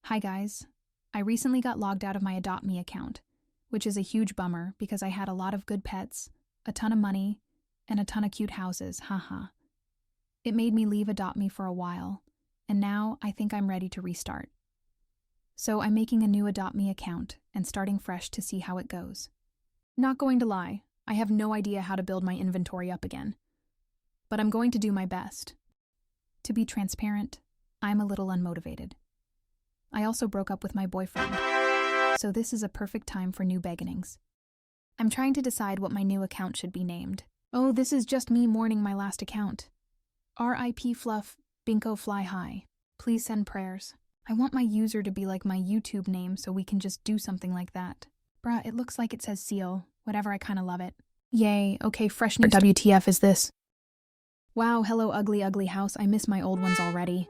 Hi guys. I recently got logged out of my Adopt Me account, which is a huge bummer because I had a lot of good pets, a ton of money, and a ton of cute houses, haha. It made me leave Adopt Me for a while, and now I think I'm ready to restart. So I'm making a new Adopt Me account and starting fresh to see how it goes. Not going to lie, I have no idea how to build my inventory up again, but I'm going to do my best. To be transparent, I'm a little unmotivated. I also broke up with my boyfriend, so this is a perfect time for new beginnings. I'm trying to decide what my new account should be named. Oh, this is just me mourning my last account. RIP Fluff, Binko Fly High. Please send prayers. I want my user to be like my YouTube name so we can just do something like that. Bruh, it looks like it says Seal. Whatever, I kinda love it. Yay, okay, fresh new WTF is this? Wow, hello ugly house, I miss my old ones already.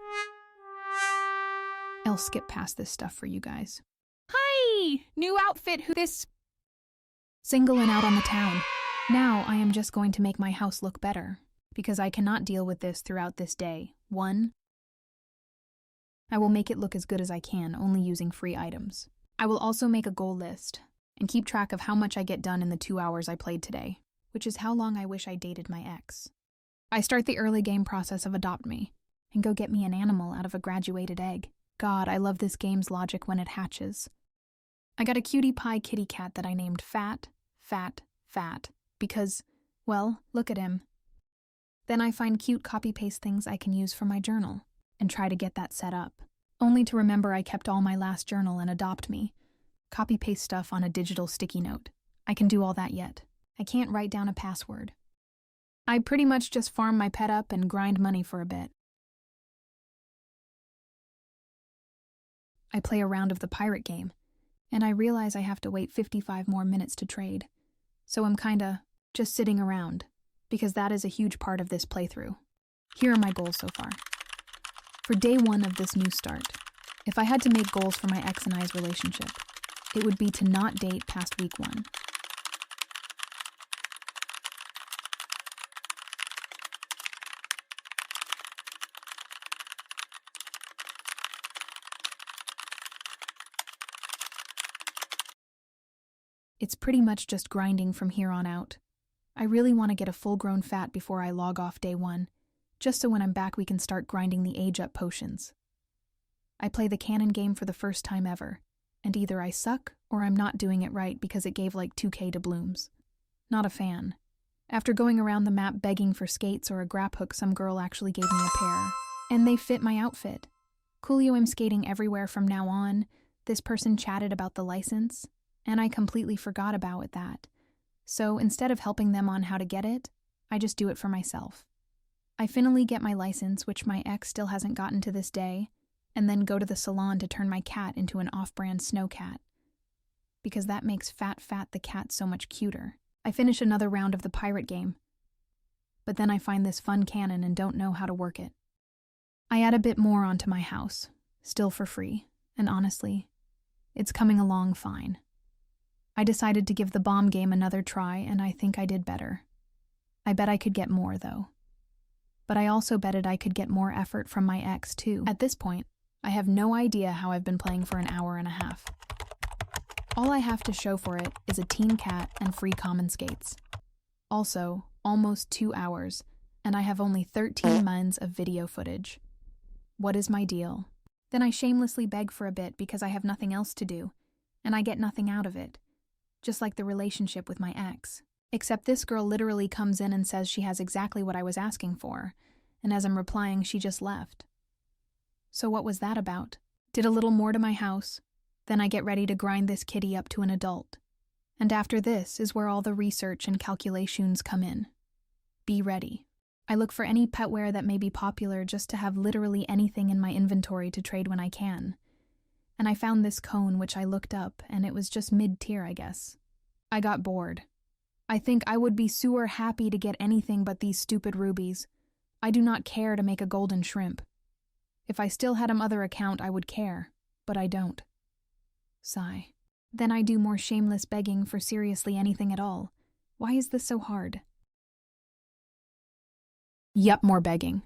I'll skip past this stuff for you guys. Hi! New outfit, who this? Single and out on the town. Now I am just going to make my house look better, because I cannot deal with this throughout this day. 1. I will make it look as good as I can, only using free items. I will also make a goal list, and keep track of how much I get done in the 2 hours I played today, which is how long I wish I dated my ex. I start the early game process of Adopt Me, and go get me an animal out of a graduated egg. God, I love this game's logic when it hatches. I got a cutie pie kitty cat that I named Fat, because, well, look at him. Then I find cute copy-paste things I can use for my journal, and try to get that set up, only to remember I kept all my last journal and Adopt Me. Copy-paste stuff on a digital sticky note. I can do all that yet. I can't write down a password. I pretty much just farm my pet up and grind money for a bit. I play a round of the pirate game, and I realize I have to wait 55 more minutes to trade. So I'm kinda just sitting around, because that is a huge part of this playthrough. Here are my goals so far. For day 1 of this new start, if I had to make goals for my ex and I's relationship, it would be to not date past week 1. It's pretty much just grinding from here on out. I really want to get a full-grown fat before I log off day 1, just so when I'm back we can start grinding the age-up potions. I play the cannon game for the first time ever, and either I suck or I'm not doing it right because it gave like 2k to blooms. Not a fan. After going around the map begging for skates or a grap hook, some girl actually gave me a pair, and they fit my outfit. Coolio, I'm skating everywhere from now on. This person chatted about the license, and I completely forgot about that. So instead of helping them on how to get it, I just do it for myself. I finally get my license, which my ex still hasn't gotten to this day, and then go to the salon to turn my cat into an off-brand snow cat. Because that makes Fat the cat so much cuter. I finish another round of the pirate game, but then I find this fun cannon and don't know how to work it. I add a bit more onto my house, still for free, and honestly, it's coming along fine. I decided to give the bomb game another try, and I think I did better. I bet I could get more, though. But I also betted I could get more effort from my ex, too. At this point, I have no idea how I've been playing for an hour and a half. All I have to show for it is a teen cat and free common skates. Also, almost 2 hours, and I have only 13 minutes of video footage. What is my deal? Then I shamelessly beg for a bit because I have nothing else to do, and I get nothing out of it. Just like the relationship with my ex. Except this girl literally comes in and says she has exactly what I was asking for, and as I'm replying, she just left. So what was that about? Did a little more to my house, then I get ready to grind this kitty up to an adult. And after this is where all the research and calculations come in. Be ready. I look for any petware that may be popular just to have literally anything in my inventory to trade when I can. And I found this cone, which I looked up, and it was just mid-tier, I guess. I got bored. I think I would be sewer happy to get anything but these stupid rubies. I do not care to make a golden shrimp. If I still had other account, I would care, but I don't. Sigh. Then I do more shameless begging for seriously anything at all. Why is this so hard? Yep, more begging.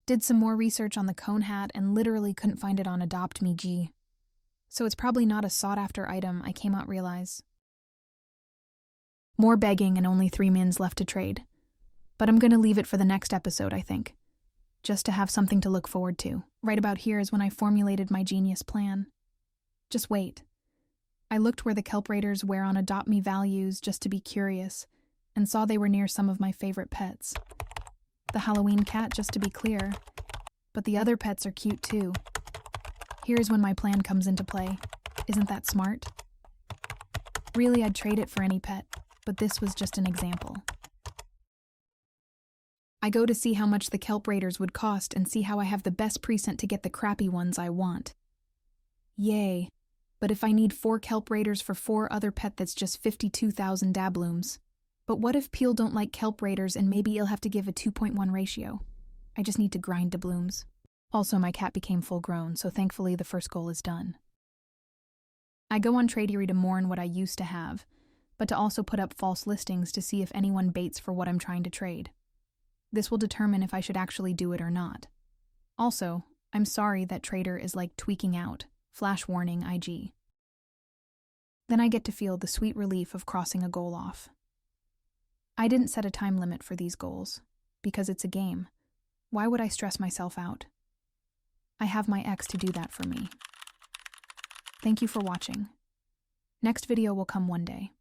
Did some more research on the cone hat and literally couldn't find it on Adopt Me G. So it's probably not a sought-after item, I came out realize. More begging and only 3 mins left to trade. But I'm gonna leave it for the next episode, I think. Just to have something to look forward to. Right about here is when I formulated my genius plan. Just wait. I looked where the kelp raiders were on Adopt Me values just to be curious, and saw they were near some of my favorite pets. The Halloween cat, just to be clear. But the other pets are cute too. Here's when my plan comes into play. Isn't that smart? Really, I'd trade it for any pet, but this was just an example. I go to see how much the kelp raiders would cost and see how I have the best preset to get the crappy ones I want. Yay. But if I need 4 kelp raiders for 4 other pet, that's just 52,000 dablooms. But what if Peel don't like kelp raiders and maybe he'll have to give a 2.1 ratio? I just need to grind doubloons. Also, my cat became full grown, so thankfully the first goal is done. I go on Tradeary to mourn what I used to have, but to also put up false listings to see if anyone baits for what I'm trying to trade. This will determine if I should actually do it or not. Also, I'm sorry that Trader is like tweaking out. Flash warning IG. Then I get to feel the sweet relief of crossing a goal off. I didn't set a time limit for these goals, because it's a game. Why would I stress myself out? I have my ex to do that for me. Thank you for watching. Next video will come one day.